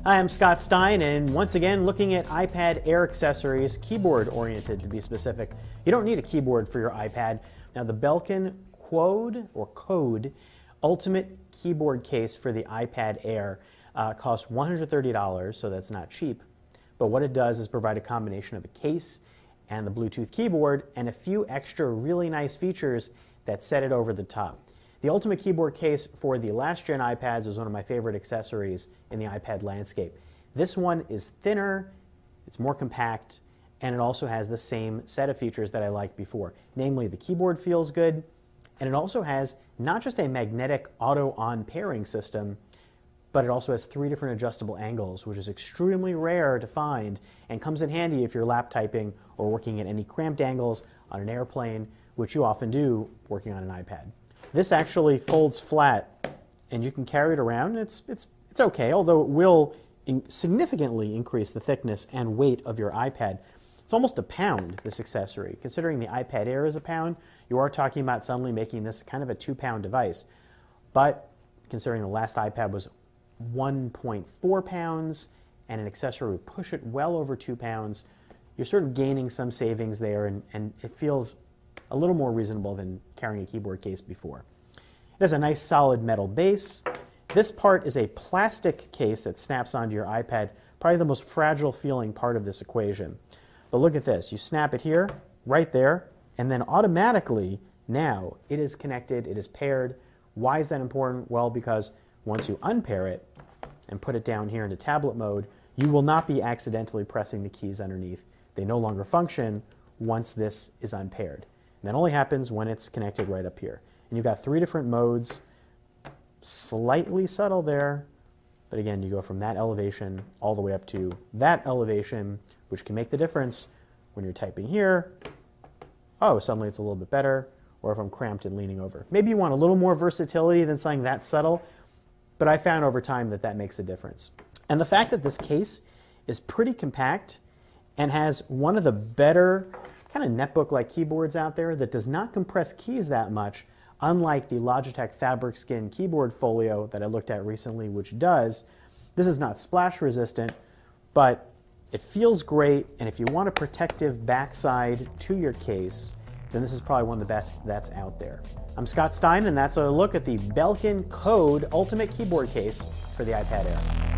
Hi, I'm Scott Stein, and once again looking at iPad Air accessories, keyboard oriented to be specific. You don't need a keyboard for your iPad. Now the Belkin Qode Ultimate Keyboard Case for the iPad Air costs $130, so that's not cheap. But what it does is provide a combination of a case and the Bluetooth keyboard and a few extra really nice features that set it over the top. The Ultimate Keyboard Case for the last gen iPads was one of my favorite accessories in the iPad landscape. This one is thinner, it's more compact, and it also has the same set of features that I liked before. Namely, the keyboard feels good, and it also has not just a magnetic auto-on pairing system, but it also has 3 different adjustable angles, which is extremely rare to find and comes in handy if you're lap typing or working at any cramped angles on an airplane, which you often do working on an iPad. This actually folds flat, and you can carry it around. It's okay, although it will significantly increase the thickness and weight of your iPad. It's almost a pound, this accessory. Considering the iPad Air is a pound, you are talking about suddenly making this kind of a 2-pound device. But considering the last iPad was 1.4 pounds, and an accessory would push it well over 2 pounds, you're sort of gaining some savings there, and it feels a little more reasonable than carrying a keyboard case before. It has a nice solid metal base. This part is a plastic case that snaps onto your iPad, probably the most fragile feeling part of this equation. But look at this, you snap it here, right there, and then automatically now it is connected, it is paired. Why is that important? Well, because once you unpair it and put it down here into tablet mode, you will not be accidentally pressing the keys underneath. They no longer function once this is unpaired. And that only happens when it's connected right up here. And you've got 3 different modes, slightly subtle there, but again, you go from that elevation all the way up to that elevation, which can make the difference when you're typing here. Oh, suddenly it's a little bit better, or if I'm cramped and leaning over. Maybe you want a little more versatility than something that subtle, but I found over time that that makes a difference. And the fact that this case is pretty compact and has one of the better kind of netbook-like keyboards out there that does not compress keys that much, unlike the Logitech Fabric Skin keyboard folio that I looked at recently, which does. This is not splash resistant, but it feels great, and if you want a protective backside to your case, then this is probably one of the best that's out there. I'm Scott Stein, and that's a look at the Belkin Qode Ultimate Keyboard Case for the iPad Air.